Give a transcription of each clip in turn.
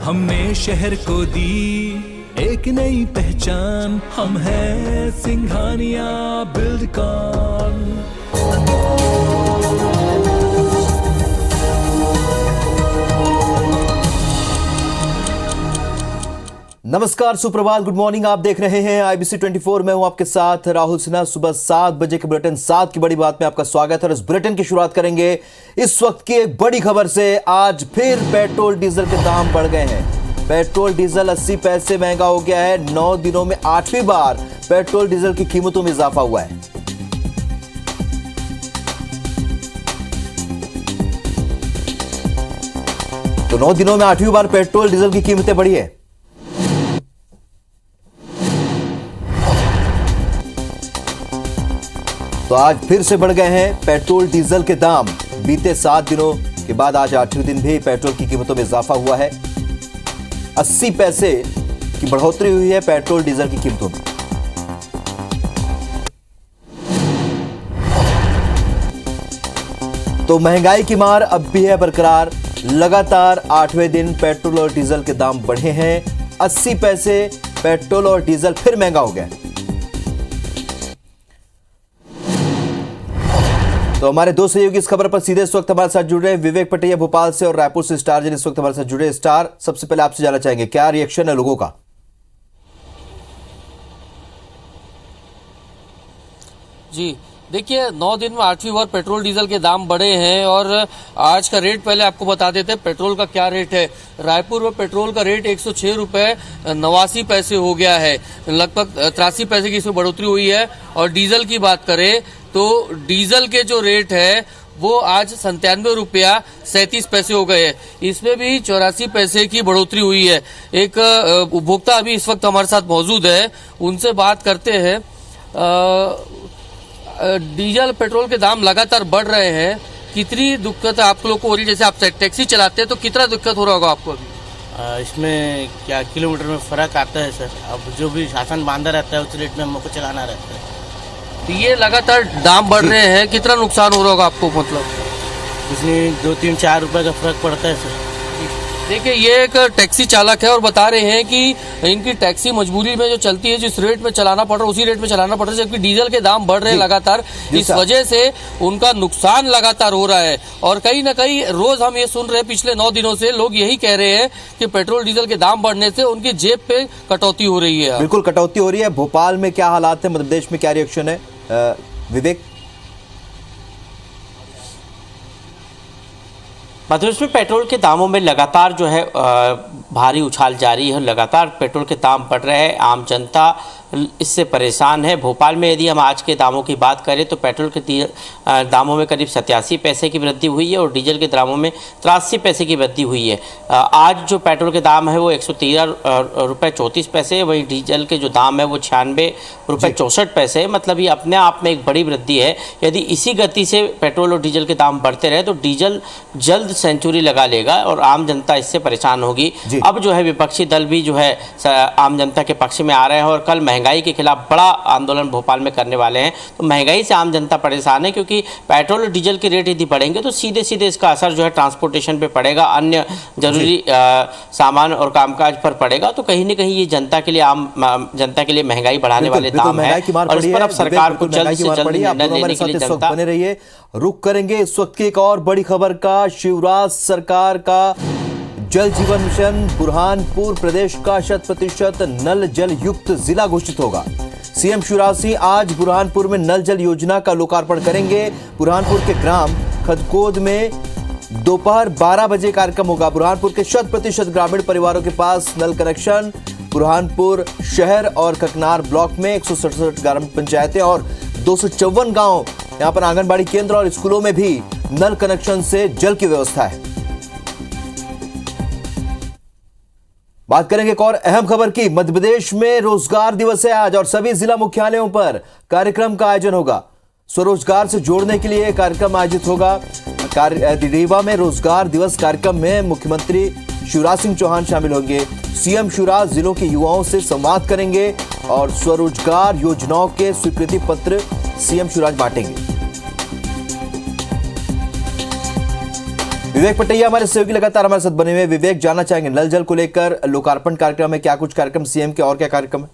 हमने शहर को दी एक नई पहचान, हम हैं सिंघानिया बिल्डकॉन। नमस्कार, सुप्रभात, गुड मॉर्निंग। आप देख रहे हैं IBC 24। मैं हूं आपके साथ राहुल सिन्हा। सुबह 7 बजे के बुलेटिन 7 की बड़ी बात में आपका स्वागत है और इस बुलेटिन की शुरुआत करेंगे इस वक्त की एक बड़ी खबर से। आज फिर पेट्रोल डीजल के दाम बढ़ गए हैं। पेट्रोल डीजल 80 पैसे महंगा हो गया है। 9 दिनों में 8वीं बार पेट्रोल डीजल की कीमतों में इजाफा हुआ है। तो 9 दिनों में 8वीं बार पेट्रोल डीजल की कीमतें बढ़ी है। तो आज फिर से बढ़ गए हैं पेट्रोल डीजल के दाम। बीते 7 दिनों के बाद आज 8वें दिन भी पेट्रोल की कीमतों में इजाफा हुआ है। 80 पैसे की बढ़ोतरी हुई है पेट्रोल डीजल की कीमतों में। तो महंगाई की मार अब भी है बरकरार। लगातार 8वें दिन पेट्रोल और डीजल के दाम बढ़े हैं। 80 पैसे पेट्रोल और डीजल फिर महंगा हो गया। तो हमारे दो सहयोगी इस खबर पर सीधे इस वक्त हमारे साथ जुड़ रहे हैं। विवेक पटिया भोपाल से और रायपुर से स्टार जिन इस वक्त हमारे साथ जुड़े। स्टार, सबसे पहले आपसे जानना चाहेंगे क्या रिएक्शन है लोगों का? जी देखिए, 9 दिन में 8वीं बार पेट्रोल डीजल के दाम बढ़े हैं और आज का रेट पहले आपको बता देते हैं पेट्रोल का क्या रेट है। रायपुर में पेट्रोल का रेट 106 रुपए 89 पैसे हो गया है। लगभग 83 पैसे की इसमें बढ़ोतरी हुई है। और डीजल की बात करें तो डीजल के जो रेट है वो आज 97 रुपया 37 पैसे हो गए हैं। इसमें भी 84 पैसे की बढ़ोतरी हुई है। एक उपभोक्ता अभी इस वक्त हमारे साथ मौजूद है, उनसे बात करते हैं। डीजल पेट्रोल के दाम लगातार बढ़ रहे हैं, कितनी दिक्कत आप लोग को हो रही है? जैसे आप टैक्सी चलाते हैं तो कितना दिक्कत हो रहा होगा आपको अभी? इसमें क्या किलोमीटर में फर्क आता है सर। अब जो भी शासन बांधा रहता है उस रेट में हमको चलाना रहता है। तो ये लगातार दाम बढ़ रहे हैं, कितना नुकसान हो रहा होगा आपको? मतलब इसमें 2-3-4 रुपए का फर्क पड़ता है सर। देखिए, ये एक टैक्सी चालक है और बता रहे हैं कि इनकी टैक्सी मजबूरी में जो चलती है, जिस रेट में चलाना पड़ रहा है उसी रेट में चलाना पड़ रहा है, जबकि डीजल के दाम बढ़ रहे हैं लगातार। इस वजह से उनका नुकसान लगातार हो रहा है। और कहीं ना कहीं रोज हम ये सुन रहे हैं, पिछले 9 दिनों से लोग यही कह रहे हैं कि पेट्रोल डीजल के दाम बढ़ने से उनकी जेब पे कटौती हो रही है। बिल्कुल कटौती हो रही है। भोपाल में क्या हालात है, मध्य प्रदेश में क्या रिएक्शन है? विवेक। मध्य प्रदेश में पेट्रोल के दामों में लगातार जो है भारी उछाल जारी है। लगातार पेट्रोल के दाम बढ़ रहे हैं, आम जनता इससे परेशान है। भोपाल में यदि हम आज के दामों की बात करें तो पेट्रोल के दामों में करीब 87 पैसे की वृद्धि हुई है और डीजल के दामों में 83 पैसे की वृद्धि हुई है। आज जो पेट्रोल के दाम है वो 113 रुपये 34 पैसे, वहीं डीजल के जो दाम है वो 96 रुपये 64 पैसे है। मतलब ये अपने आप में एक बड़ी वृद्धि है। यदि इसी गति से पेट्रोल और डीजल के दाम बढ़ते रहे तो डीजल जल्द सेंचुरी लगा लेगा और आम जनता इससे परेशान होगी। अब जो है विपक्षी दल भी जो है आम जनता के पक्ष में आ रहे हैं और कल महंगाई के खिलाफ बड़ा आंदोलन भोपाल में करने वाले हैं। तो महंगाई से आम जनता परेशान है, क्योंकि पेट्रोल और डीजल के रेट यदि बढ़ेंगे तो सीधे सीधे इसका असर जो है ट्रांसपोर्टेशन पे पड़ेगा, अन्य जरूरी सामान और कामकाज पर पड़ेगा। तो कहीं ना कहीं ये जनता के लिए, आम जनता के लिए महंगाई बढ़ाने वाले दाम है और इस पर अब सरकार को जल्द से जल्द निर्णय लेने के लिए जनता बने रहिए। रुक करेंगे इस वक्त की एक और बड़ी खबर का। शिवराज सरकार का जल जीवन मिशन बुरहानपुर प्रदेश का 100% नल जल युक्त जिला घोषित होगा। सीएम शिवराज सिंह आज बुरहानपुर में नल जल योजना का लोकार्पण करेंगे। बुरहानपुर के ग्राम खदकोद में दोपहर 12 बजे कार्यक्रम होगा। बुरहानपुर के 100% ग्रामीण परिवारों के पास नल कनेक्शन। बुरहानपुर शहर और ककनार ब्लॉक में 167 ग्राम पंचायतें और 254 गांव, यहां पर आंगनबाड़ी केंद्र और स्कूलों में भी नल कनेक्शन से जल की व्यवस्था है। बात करेंगे एक और अहम खबर की। मध्य प्रदेश में रोजगार दिवस है आज और सभी जिला मुख्यालयों पर कार्यक्रम का आयोजन होगा। स्वरोजगार से जोड़ने के लिए कार्यक्रम आयोजित होगा। रीवा में रोजगार दिवस कार्यक्रम में मुख्यमंत्री शिवराज सिंह चौहान शामिल होंगे। सीएम शिवराज जिलों के युवाओं से संवाद करेंगे और स्वरोजगार योजनाओं के स्वीकृति पत्र सीएम शिवराज बांटेंगे। विवेक पटैया हमारे सहयोगी लगातार हमारे साथ बने हुए। विवेक, जानना चाहेंगे नल जल को लेकर लोकार्पण कार्यक्रम है, क्या कुछ कार्यक्रम सीएम के और क्या कार्यक्रम है?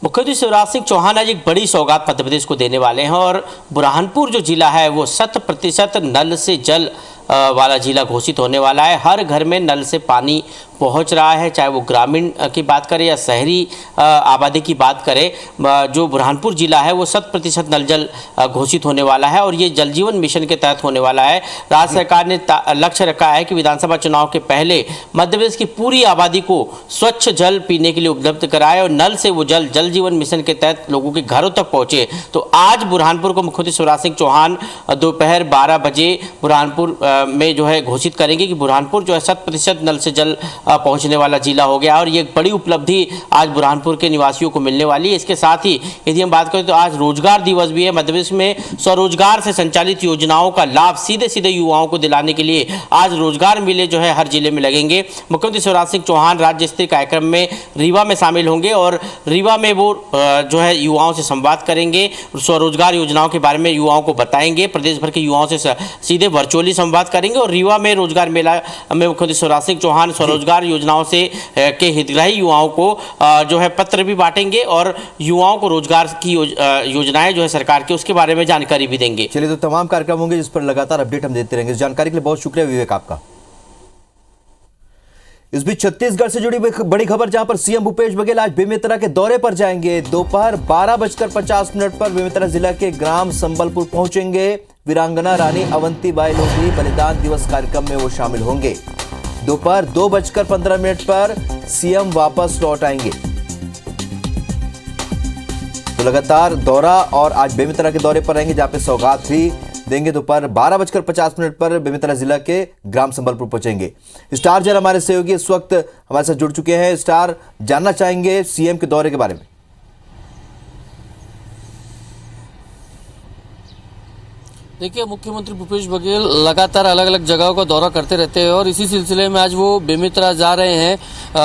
मुख्यमंत्री शिवराज सिंह चौहान आज एक बड़ी सौगात मध्य प्रदेश को देने वाले हैं और बुरहानपुर जो जिला है वो 100% नल से जल वाला जिला घोषित होने वाला है। हर घर में नल से पानी पहुंच रहा है, चाहे वो ग्रामीण की बात करें या शहरी आबादी की बात करें। जो बुरहानपुर जिला है वो 100% नल जल घोषित होने वाला है और ये जल जीवन मिशन के तहत होने वाला है। राज्य सरकार ने लक्ष्य रखा है कि विधानसभा चुनाव के पहले मध्य प्रदेश की पूरी आबादी को स्वच्छ जल पीने के लिए उपलब्ध कराए और नल से वो जल जीवन मिशन के तहत लोगों के घरों तक पहुंचे। तो आज बुरहानपुर को मुख्यमंत्री शिवराज सिंह चौहान दोपहर 12 बजे बुरहानपुर में जो है घोषित करेंगे कि बुरहानपुर जो है 100% नल से जल पहुंचने वाला जिला हो गया और ये एक बड़ी उपलब्धि आज बुरहानपुर के निवासियों को मिलने वाली है। इसके साथ ही यदि हम बात करें तो आज रोजगार दिवस भी है। मध्य प्रदेश में स्वरोजगार से संचालित योजनाओं का लाभ सीधे सीधे युवाओं को दिलाने के लिए आज रोजगार मेले जो है हर जिले में लगेंगे। मुख्यमंत्री शिवराज सिंह चौहान राज्य स्तरीय कार्यक्रम में रीवा में शामिल होंगे और रीवा में वो जो है युवाओं से संवाद करेंगे, स्वरोजगार योजनाओं के बारे में युवाओं को बताएंगे, प्रदेश भर के युवाओं से सीधे वर्चुअली संवाद करेंगे और रीवा में रोजगार मेला में मुख्यमंत्री शिवराज सिंह चौहान स्वरोजगार योजनाओं से के हितग्राही युवाओं को जो है पत्र भी बांटेंगे और युवाओं को रोजगार की योजनाएं जो है सरकार की उसके बारे में जानकारी भी देंगे। चलिए, तो तमाम कार्यक्रम होंगे जिस पर लगातार अपडेट हम देते रहेंगे। इस जानकारी के लिए बहुत शुक्रिया विवेक आपका। इस बीच छत्तीसगढ़ से जुड़ी बड़ी खबर, जहां पर सीएम भूपेश बघेल आज बेमेतरा के दौरे पर जाएंगे। दोपहर 12:50 पर बेमेतरा जिला के ग्राम संबलपुर पहुंचेंगे। वीरांगना रानी अवंतीबाई लोधी बलिदान दिवस कार्यक्रम में वो शामिल होंगे। दोपहर 2:15 पर सीएम वापस लौट आएंगे। तो लगातार दौरा और आज बेमेतरा के दौरे पर रहेंगे, जहां पे सौगात भी देंगे। दोपहर 12:50 पर बेमेतरा जिला के ग्राम संबलपुर पहुंचेंगे। स्टार जर हमारे सहयोगी इस वक्त हमारे साथ जुड़ चुके हैं। स्टार, जानना चाहेंगे सीएम के दौरे के बारे में। देखिए, मुख्यमंत्री भूपेश बघेल लगातार अलग अलग जगहों का दौरा करते रहते हैं और इसी सिलसिले में आज वो बेमेतरा जा रहे हैं।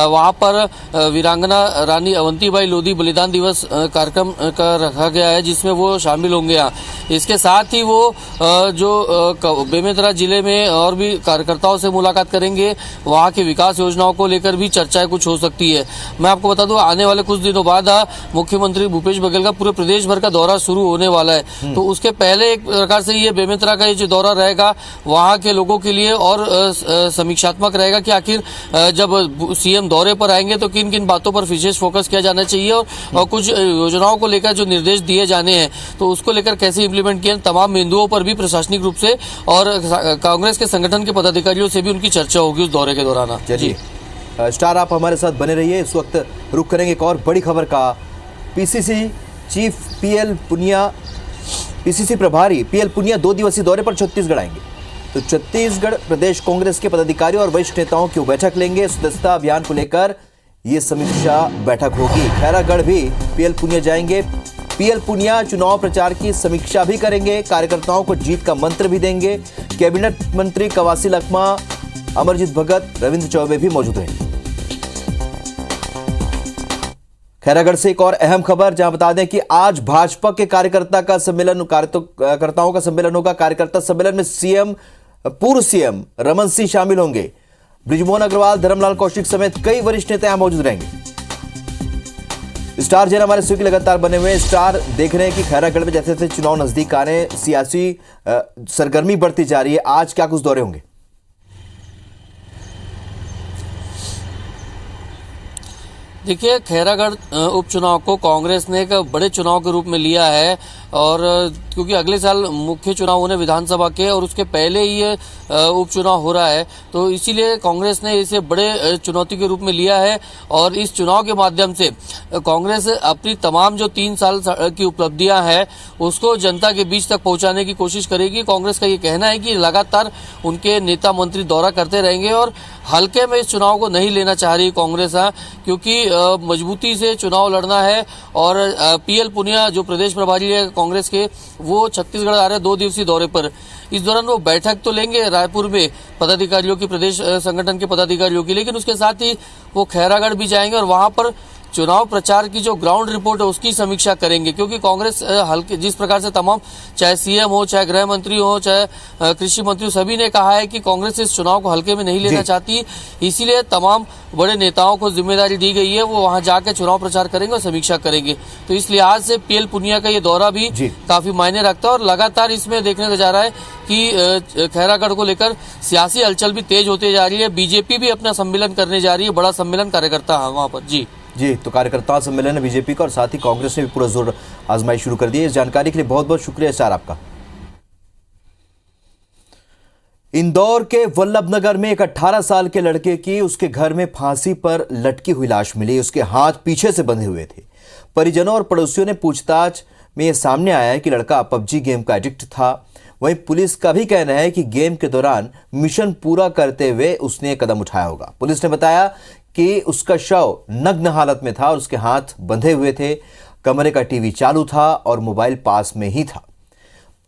वहां पर वीरांगना रानी अवंतीबाई लोधी बलिदान दिवस कार्यक्रम का रखा गया है, जिसमें वो शामिल होंगे। यहाँ इसके साथ ही वो जो बेमेतरा जिले में और भी कार्यकर्ताओं से मुलाकात करेंगे। वहाँ की विकास योजनाओं को लेकर भी चर्चाएं कुछ हो सकती है। मैं आपको बता दूं, आने वाले कुछ दिनों बाद मुख्यमंत्री भूपेश बघेल का पूरे प्रदेश भर का दौरा शुरू होने वाला है। तो उसके पहले एक प्रकार से ये बेमेतरा का ये जो दौरा रहेगा वहाँ के लोगों के लिए और समीक्षात्मक रहेगा कि आखिर जब सीएम दौरे पर आएंगे तो किन किन बातों पर विशेष फोकस किया जाना चाहिए और कुछ योजनाओं को लेकर जो निर्देश दिए जाने हैं तो उसको लेकर कैसे इंप्लीमेंट किए, तमाम बिंदुओं पर भी प्रशासनिक रूप से और कांग्रेस के संगठन के पदाधिकारियों से भी उनकी चर्चा होगी उस दौरे के दौरान। जी स्टार, आप हमारे साथ बने रहिए। इस वक्त रुक करेंगे एक और बड़ी खबर का। पीसीसी चीफ पीसीसी प्रभारी पीएल पुनिया 2 दिवसीय दौरे पर छत्तीसगढ़ आएंगे। तो छत्तीसगढ़ प्रदेश कांग्रेस के पदाधिकारियों और वरिष्ठ नेताओं की बैठक लेंगे। सदस्यता अभियान को लेकर यह समीक्षा बैठक होगी। खैरागढ़ भी पीएल पुनिया जाएंगे। पीएल पुनिया चुनाव प्रचार की समीक्षा भी करेंगे, कार्यकर्ताओं को जीत का मंत्र भी देंगे। कैबिनेट मंत्री कवासी लखमा, अमरजीत भगत, रविंद्र चौबे भी मौजूद रहेंगे। खैरागढ़ से एक और अहम खबर, जहां बता दें कि आज भाजपा के कार्यकर्ताओं का सम्मेलन होगा। कार्यकर्ता सम्मेलन में पूर्व सीएम रमन सिंह शामिल होंगे। बृजमोहन अग्रवाल, धर्मलाल कौशिक समेत कई वरिष्ठ नेता यहां मौजूद रहेंगे। स्टार जैन हमारे सहयोगी लगातार बने हुए। स्टार, देख रहे हैं कि खैरागढ़ में जैसे जैसे चुनाव नजदीक आ रहे हैं, सियासी सरगर्मी बढ़ती जा रही है। आज क्या कुछ दौरे होंगे? देखिए, खैरागढ़ उपचुनाव को कांग्रेस ने एक बड़े चुनाव के रूप में लिया है और क्योंकि अगले साल मुख्य चुनाव होने विधानसभा के और उसके पहले ही ये उपचुनाव हो रहा है, तो इसीलिए कांग्रेस ने इसे बड़े चुनौती के रूप में लिया है और इस चुनाव के माध्यम से कांग्रेस अपनी तमाम जो 3 साल की उपलब्धियां हैं उसको जनता के बीच तक पहुंचाने की कोशिश करेगी। कांग्रेस का ये कहना है कि लगातार उनके नेता मंत्री दौरा करते रहेंगे और हल्के में इस चुनाव को नहीं लेना चाह रही कांग्रेस, क्योंकि मजबूती से चुनाव लड़ना है। और पीएल पुनिया जो प्रदेश प्रभारी है कांग्रेस के, वो छत्तीसगढ़ आ रहे हैं 2 दिवसीय दौरे पर। इस दौरान वो बैठक तो लेंगे रायपुर में पदाधिकारियों की, प्रदेश संगठन के पदाधिकारियों की, लेकिन उसके साथ ही वो खैरागढ़ भी जाएंगे और वहां पर चुनाव प्रचार की जो ग्राउंड रिपोर्ट है उसकी समीक्षा करेंगे, क्योंकि कांग्रेस हल्के जिस प्रकार से तमाम चाहे सीएम हो, चाहे गृह मंत्री हो, चाहे कृषि मंत्री, सभी ने कहा है कि कांग्रेस इस चुनाव को हल्के में नहीं लेना चाहती, इसीलिए तमाम बड़े नेताओं को जिम्मेदारी दी गई है, वो वहां जाकर चुनाव प्रचार करेंगे और समीक्षा करेंगे। तो इस लिहाज से पीएल पुनिया का ये दौरा भी काफी मायने रखता है और लगातार इसमें देखने को जा रहा है कि खैरागढ़ को लेकर सियासी हलचल भी तेज होती जा रही है। बीजेपी भी अपना सम्मेलन करने जा रही है, बड़ा सम्मेलन कार्यकर्ता है वहां पर। जी, तो कार्यकर्ता सम्मेलन है बीजेपी का और साथ ही कांग्रेस ने भी पूरा जोर आजमाई शुरू कर दी है। इस जानकारी के लिए बहुत बहुत शुक्रिया सर आपका। इंदौर के वल्लभनगर में एक 18 साल के लड़के की उसके घर में फांसी पर लटकी हुई लाश मिली। उसके हाथ पीछे से बंधे हुए थे। परिजनों और पड़ोसियों ने पूछताछ में यह सामने आया है कि लड़का पबजी गेम का एडिक्ट था। वहीं पुलिस का भी कहना है कि गेम के दौरान मिशन पूरा करते हुए उसने कदम उठाया होगा। पुलिस ने बताया कि उसका शव नग्न हालत में था और उसके हाथ बंधे हुए थे। कमरे का टीवी चालू था और मोबाइल पास में ही था।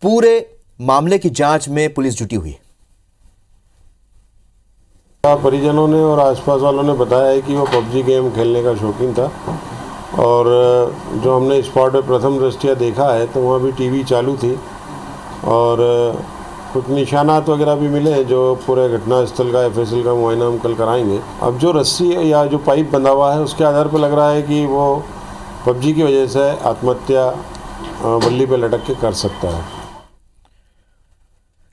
पूरे मामले की जांच में पुलिस जुटी हुई है। परिजनों ने और आसपास वालों ने बताया है कि वो पबजी गेम खेलने का शौकीन था और जो हमने स्पॉट पे प्रथम दृष्टया देखा है तो वहाँ भी टीवी चालू थी और कुछ निशानात वगैरह भी मिले हैं जो पूरे घटनास्थल का एफएसएल का मुआयना हम कल कराएंगे। अब जो रस्सी या जो पाइप बंधा हुआ है उसके आधार पर लग रहा है कि वो पबजी की वजह से आत्महत्या बल्ली पे लटक के कर सकता है।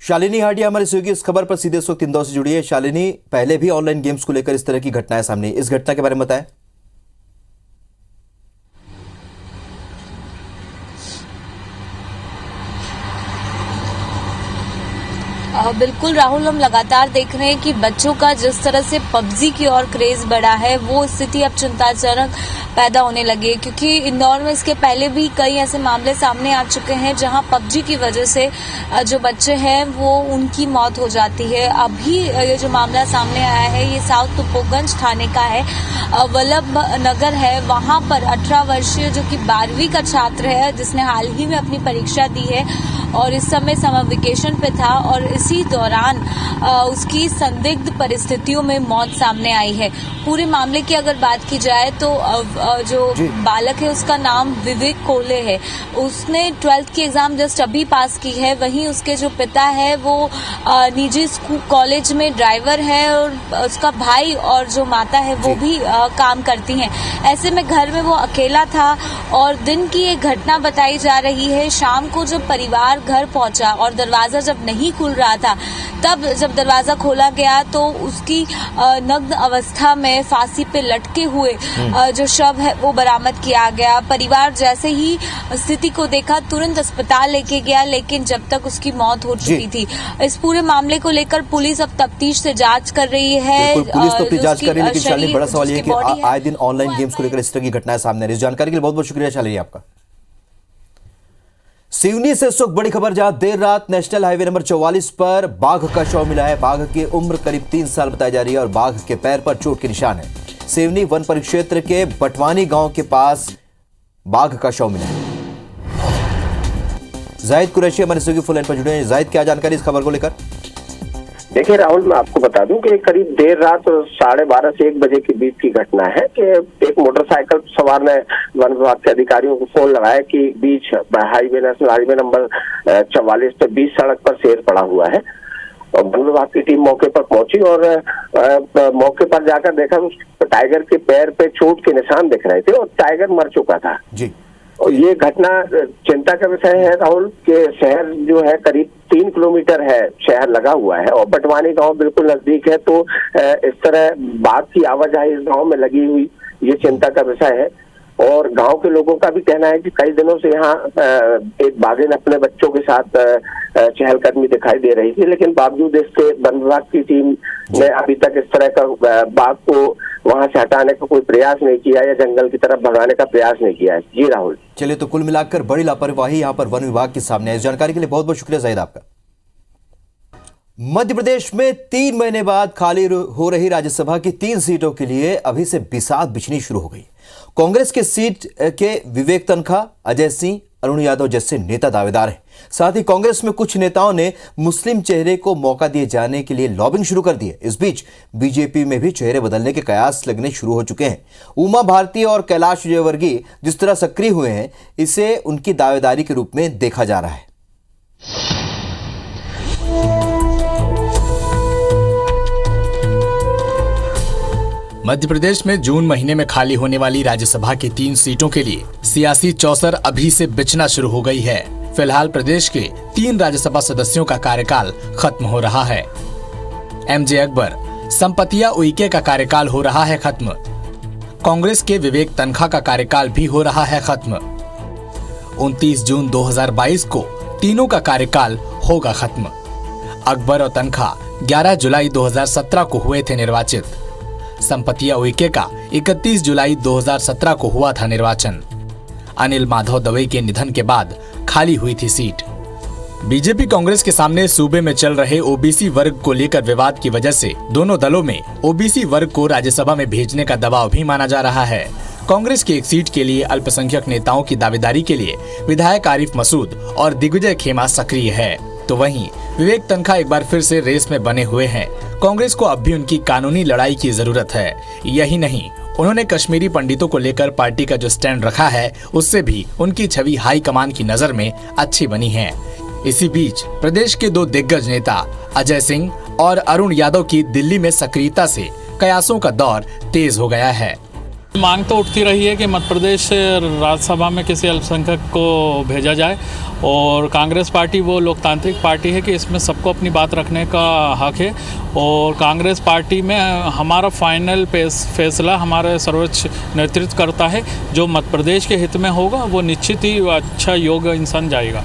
शालिनी हाटिया हमारे सहयोगी इस खबर पर सीधे इस वक्त इंदौर से जुड़ी है। शालिनी, पहले भी ऑनलाइन गेम्स को लेकर इस तरह की घटनाएं सामने, इस घटना के बारे में बताएं। बिल्कुल राहुल, हम लगातार देख रहे हैं कि बच्चों का जिस तरह से पबजी की ओर क्रेज बढ़ा है वो स्थिति अब चिंताजनक पैदा होने लगी है, क्योंकि इंदौर में इसके पहले भी कई ऐसे मामले सामने आ चुके हैं जहां पबजी की वजह से जो बच्चे हैं वो उनकी मौत हो जाती है। अभी ये जो मामला सामने आया है ये साउथ तुपोगंज थाने का है, वल्लभ नगर है। वहां पर 18 वर्षीय जो कि 12वीं का छात्र है जिसने हाल ही में अपनी परीक्षा दी है और इस समय समर वेकेशन पे था और इसी दौरान उसकी संदिग्ध परिस्थितियों में मौत सामने आई है। पूरे मामले की अगर बात की जाए तो जो बालक है उसका नाम विवेक कोले है। उसने 12th की एग्जाम जस्ट अभी पास की है। वहीं उसके जो पिता है वो निजी कॉलेज में ड्राइवर है और उसका भाई और जो माता है वो भी काम करती हैं। ऐसे में घर में वो अकेला था और दिन की एक घटना बताई जा रही है। शाम को जब परिवार घर पहुंचा और दरवाजा जब नहीं खुल रहा था, तब जब दरवाजा खोला गया तो उसकी नग्न अवस्था में फांसी पे लटके हुए जो शव है वो बरामद किया गया। परिवार जैसे ही स्थिति को देखा तुरंत अस्पताल लेके गया, लेकिन जब तक उसकी मौत हो चुकी थी। इस पूरे मामले को लेकर पुलिस अब तफ्तीश से जांच कर रही है। पुलिस तो अपनी जांच कर रही है, लेकिन शालिनी बड़ा सवाल ये है कि आए दिन ऑनलाइन गेम्स को लेकर इस तरह की घटनाएं सामने आ रही है। इस जानकारी के लिए बहुत बहुत शुक्रिया शालिनी आपका। सिवनी से इस वक्त बड़ी खबर, जहां देर रात नेशनल हाईवे नंबर 44 पर बाघ का शव मिला है। बाघ की उम्र करीब 3 साल बताई जा रही है और बाघ के पैर पर चोट के निशान है। सिवनी वन परिक्षेत्र के बटवानी गांव के पास बाघ का शव मिला है। जाहिद कुरैशी हमारे सहयोगी फोन लाइन पर जुड़े हैं। जाहिद, क्या जानकारी इस खबर को लेकर? देखिए राहुल, मैं आपको बता दूं कि करीब देर रात 12:30 से 1 बजे के बीच की घटना है कि एक मोटरसाइकिल सवार ने वन विभाग के अधिकारियों को फोन लगाया कि बीच नेशनल हाईवे नंबर 44 पे बीच सड़क पर शेर पड़ा हुआ है। और वन विभाग की टीम मौके पर पहुंची और मौके पर जाकर देखा उस टाइगर के पैर पे चोट के निशान दिख रहे थे और टाइगर मर चुका था जी। और ये घटना चिंता का विषय है राहुल के शहर जो है करीब 3 किलोमीटर है शहर लगा हुआ है और बटवानी गांव बिल्कुल नजदीक है। तो इस तरह बाघ की आवाजाही इस गांव में लगी हुई ये चिंता का विषय है। और गांव के लोगों का भी कहना है कि कई दिनों से यहाँ एक बाघिन अपने बच्चों के साथ चहलकदमी दिखाई दे रही थी, लेकिन बावजूद इसके वन विभाग की टीम ने अभी तक इस तरह का बाघ को वहां से हटाने का कोई प्रयास नहीं किया या जंगल की तरफ भगाने का प्रयास नहीं किया है। जी राहुल। चलिए, तो कुल मिलाकर बड़ी लापरवाही यहाँ पर वन विभाग के सामने है। इस जानकारी के लिए बहुत बहुत शुक्रिया जाहिद आपका। मध्य प्रदेश में 3 महीने बाद खाली हो रही राज्यसभा की 3 सीटों के लिए अभी से बिसात बिछनी शुरू हो गई। कांग्रेस के सीट के विवेक तनखा, अजय सिंह अरुण यादव जैसे नेता दावेदार हैं। साथ ही कांग्रेस में कुछ नेताओं ने मुस्लिम चेहरे को मौका दिए जाने के लिए लॉबिंग शुरू कर दी है। इस बीच बीजेपी में भी चेहरे बदलने के कयास लगने शुरू हो चुके हैं। उमा भारती और कैलाश विजयवर्गीय जिस तरह सक्रिय हुए हैं, इसे उनकी दावेदारी के रूप में देखा जा रहा है। मध्य प्रदेश में जून महीने में खाली होने वाली राज्यसभा की 3 सीटों के लिए सियासी चौसर अभी से बिछना शुरू हो गई है। फिलहाल प्रदेश के 3 राज्यसभा सदस्यों का कार्यकाल खत्म हो रहा है। एमजे अकबर, संपतिया उइके का कार्यकाल हो रहा है खत्म। कांग्रेस के विवेक तनखा का कार्यकाल भी हो रहा है खत्म। 29 जून 2022 को तीनों का कार्यकाल होगा खत्म। अकबर और तनखा 11 जुलाई 2017 को हुए थे निर्वाचित। संपतिया उइके का 31 जुलाई 2017 को हुआ था निर्वाचन। अनिल माधव दवे के निधन के बाद खाली हुई थी सीट। बीजेपी कांग्रेस के सामने सूबे में चल रहे ओबीसी वर्ग को लेकर विवाद की वजह से दोनों दलों में ओबीसी वर्ग को राज्यसभा में भेजने का दबाव भी माना जा रहा है। कांग्रेस की एक सीट के लिए अल्पसंख्यक नेताओं की दावेदारी के लिए विधायक आरिफ मसूद और दिग्विजय खेमा सक्रिय है, तो वहीं विवेक तनखा एक बार फिर से रेस में बने हुए हैं। कांग्रेस को अब भी उनकी कानूनी लड़ाई की जरूरत है। यही नहीं, उन्होंने कश्मीरी पंडितों को लेकर पार्टी का जो स्टैंड रखा है, उससे भी उनकी छवि हाईकमान की नजर में अच्छी बनी है। इसी बीच प्रदेश के 2 दिग्गज नेता अजय सिंह और अरुण यादव की दिल्ली में सक्रियता से कयासों का दौर तेज हो गया है। मांग तो उठती रही है कि मध्य प्रदेश राज्यसभा में किसी अल्पसंख्यक को भेजा जाए, और कांग्रेस पार्टी वो लोकतांत्रिक पार्टी है कि इसमें सबको अपनी बात रखने का हक है, और कांग्रेस पार्टी में हमारा फाइनल फैसला हमारे सर्वोच्च नेतृत्व करता है। जो मध्य प्रदेश के हित में होगा वो निश्चित ही अच्छा योग्य इंसान जाएगा।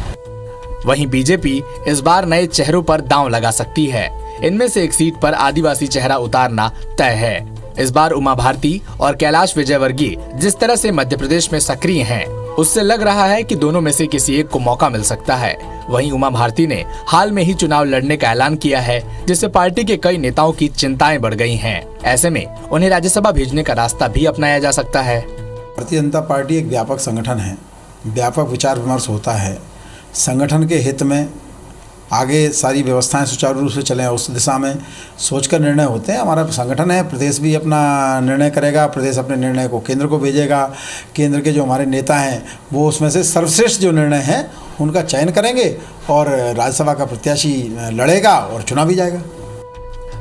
वहीं बीजेपी इस बार नए चेहरों पर दांव लगा सकती है। इनमें से एक सीट पर आदिवासी चेहरा उतारना तय है। इस बार उमा भारती और कैलाश विजयवर्गीय जिस तरह से मध्य प्रदेश में सक्रिय हैं, उससे लग रहा है कि दोनों में से किसी एक को मौका मिल सकता है। वहीं उमा भारती ने हाल में ही चुनाव लड़ने का ऐलान किया है, जिससे पार्टी के कई नेताओं की चिंताएं बढ़ गई हैं। ऐसे में उन्हें राज्यसभा भेजने का रास्ता भी अपनाया जा सकता है। भारतीय जनता पार्टी एक व्यापक संगठन है, व्यापक विचार विमर्श होता है। संगठन के हित में आगे सारी व्यवस्थाएं सुचारू रूप से चलें, उस दिशा में सोचकर निर्णय होते हैं। हमारा संगठन है, प्रदेश भी अपना निर्णय करेगा, प्रदेश अपने निर्णय को केंद्र को भेजेगा। केंद्र के जो हमारे नेता हैं वो उसमें से सर्वश्रेष्ठ जो निर्णय है उनका चयन करेंगे और राज्यसभा का प्रत्याशी लड़ेगा और चुना भी जाएगा।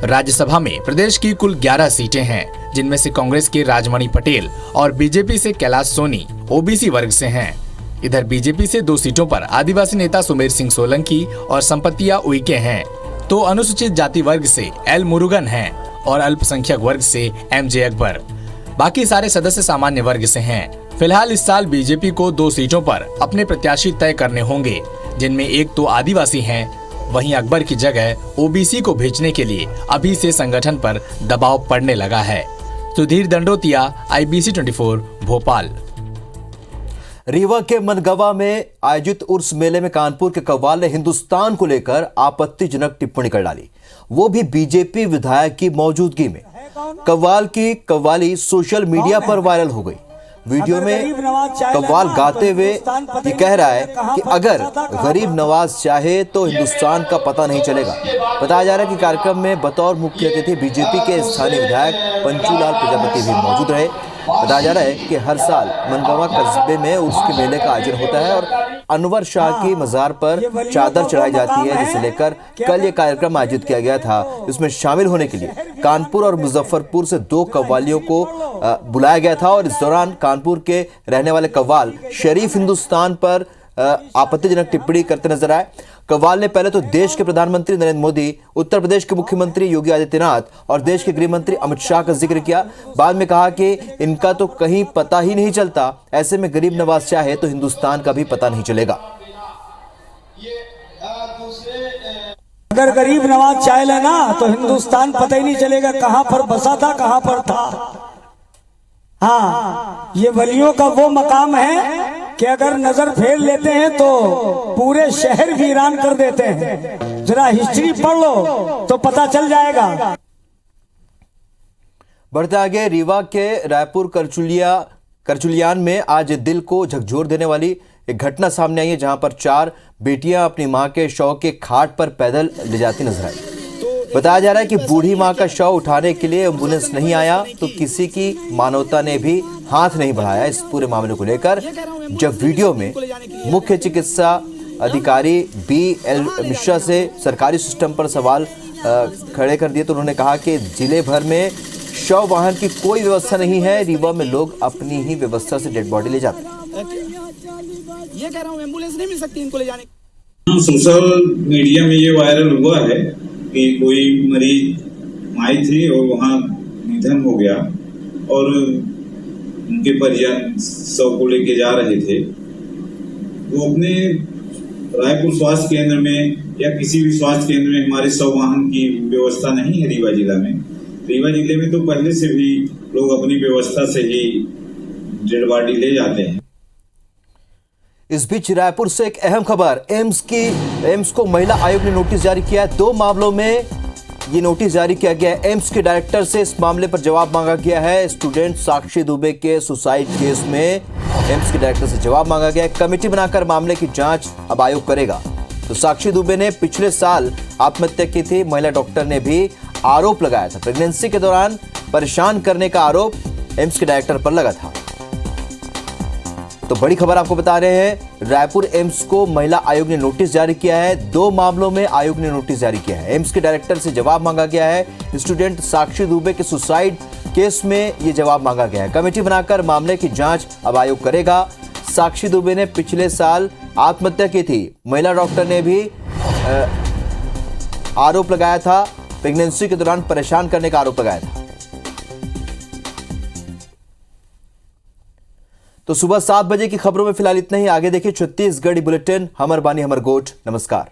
राज्यसभा में प्रदेश की कुल 11 सीटें हैं, जिनमें से कांग्रेस के राजमणि पटेल और बीजेपी से कैलाश सोनी ओबीसी वर्ग से हैं। इधर बीजेपी से 2 सीटों पर आदिवासी नेता सुमेर सिंह सोलंकी और संपतिया उइके हैं, तो अनुसूचित जाति वर्ग से एल मुरुगन हैं और अल्पसंख्यक वर्ग से एमजे अकबर। बाकी सारे सदस्य सामान्य वर्ग से हैं। फिलहाल इस साल बीजेपी को 2 सीटों पर अपने प्रत्याशी तय करने होंगे, जिनमें एक तो आदिवासी हैं। वहीं अकबर की जगह ओबीसी को भेजने के लिए अभी से संगठन पर दबाव पड़ने लगा है। सुधीर दंडोतिया, IBC 24, भोपाल। रीवा के मनगवा में आयोजित उर्स मेले में कानपुर के कव्वाल ने हिंदुस्तान को लेकर आपत्तिजनक टिप्पणी कर डाली, वो भी बीजेपी विधायक की मौजूदगी में। कव्वाल की कव्वाली सोशल मीडिया पर वायरल हो गई। वीडियो में कव्वाल गाते हुए ये कह रहा है कि अगर गरीब नवाज चाहे तो हिंदुस्तान का पता नहीं चलेगा। बताया जा रहा है कि कार्यक्रम में बतौर मुख्य अतिथि बीजेपी के स्थानीय विधायक पंचूलाल प्रजापति भी मौजूद रहे। बताया जा रहा है कि हर साल मनगवा कस्बे में उर्स के मेले का आयोजन होता है और अनवर शाह की मजार पर चादर चढ़ाई जाती है, जिसे लेकर कल ये कार्यक्रम आयोजित किया गया था। इसमें शामिल होने के लिए कानपुर और मुजफ्फरपुर से 2 कव्वालियों को बुलाया गया था और इस दौरान कानपुर के रहने वाले कव्वाल शरीफ हिंदुस्तान पर आपत्तिजनक टिप्पणी करते नजर आए। कव्वाल ने पहले तो देश के प्रधानमंत्री नरेंद्र मोदी, उत्तर प्रदेश के मुख्यमंत्री योगी आदित्यनाथ और देश के गृह मंत्री अमित शाह का जिक्र किया। बाद में कहा कि इनका तो कहीं पता ही नहीं चलता, ऐसे में गरीब नवाज चाहे तो हिंदुस्तान का भी पता नहीं चलेगा। अगर गरीब नवाज चाहे लेना तो हिंदुस्तान पता ही नहीं चलेगा कहां पर बसा था, कहां पर था। हाँ, ये वलियों का वो मकाम है कि अगर नजर फेर लेते हैं तो पूरे शहर वीरान कर देते हैं। जरा हिस्ट्री पढ़ लो तो पता चल जाएगा। बढ़ते आगे, रीवा के रायपुर करचुलियान में आज दिल को झकझोर देने वाली एक घटना सामने आई है जहां पर 4 बेटियां अपनी मां के शव के खाट पर पैदल ले जाती नजर आई। बताया जा रहा है कि बूढ़ी मां का शव उठाने के लिए एम्बुलेंस नहीं आया तो किसी की मानवता ने भी हाथ नहीं बढ़ाया। इस पूरे मामले को लेकर जब वीडियो में मुख्य चिकित्सा अधिकारी BL मिश्रा से सरकारी सिस्टम पर सवाल खड़े कर दिए तो उन्होंने कहा कि जिले भर में शव वाहन की कोई व्यवस्था नहीं है। रीवा में लोग अपनी ही व्यवस्था से डेड बॉडी ले जाते हैं। ये कह रहा हूँ एम्बुलेंस नहीं मिल सकती इनको ले जाने। सोशल मीडिया में ये वायरल हुआ है कि कोई मरीज आई थी और वहाँ निधन हो गया और उनके परिजन शव को लेके जा रहे थे। वो अपने रायपुर स्वास्थ्य केंद्र में या किसी भी स्वास्थ्य केंद्र में हमारे शव वाहन की व्यवस्था नहीं है रीवा जिला में। रीवा जिले में तो पहले से भी लोग अपनी व्यवस्था से ही डेड बॉडी ले जाते हैं। इस बीच रायपुर से एक अहम खबर, एम्स को महिला आयोग ने नोटिस जारी किया है। 2 मामलों में ये नोटिस जारी किया गया है। एम्स के डायरेक्टर से इस मामले पर जवाब मांगा गया है। स्टूडेंट साक्षी दुबे के सुसाइड केस में एम्स के डायरेक्टर से जवाब मांगा गया है। कमेटी बनाकर मामले की जांच अब आयोग करेगा। तो साक्षी दुबे ने पिछले साल आत्महत्या की थी। महिला डॉक्टर ने भी आरोप लगाया था। प्रेगनेंसी के दौरान परेशान करने का आरोप एम्स के डायरेक्टर पर लगा था। तो बड़ी खबर आपको बता रहे हैं, रायपुर एम्स को महिला आयोग ने नोटिस जारी किया है। 2 मामलों में आयोग ने नोटिस जारी किया है। एम्स के डायरेक्टर से जवाब मांगा गया है। स्टूडेंट साक्षी दुबे के सुसाइड केस में यह जवाब मांगा गया है। कमेटी बनाकर मामले की जांच अब आयोग करेगा। साक्षी दुबे ने पिछले साल आत्महत्या की थी। महिला डॉक्टर ने भी आरोप लगाया था, प्रेगनेंसी के दौरान परेशान करने का आरोप लगाया था। तो सुबह 7 बजे की खबरों में फिलहाल इतना ही। आगे देखिए छत्तीसगढ़ी बुलेटिन। हमर बानी हमर गोठ। नमस्कार।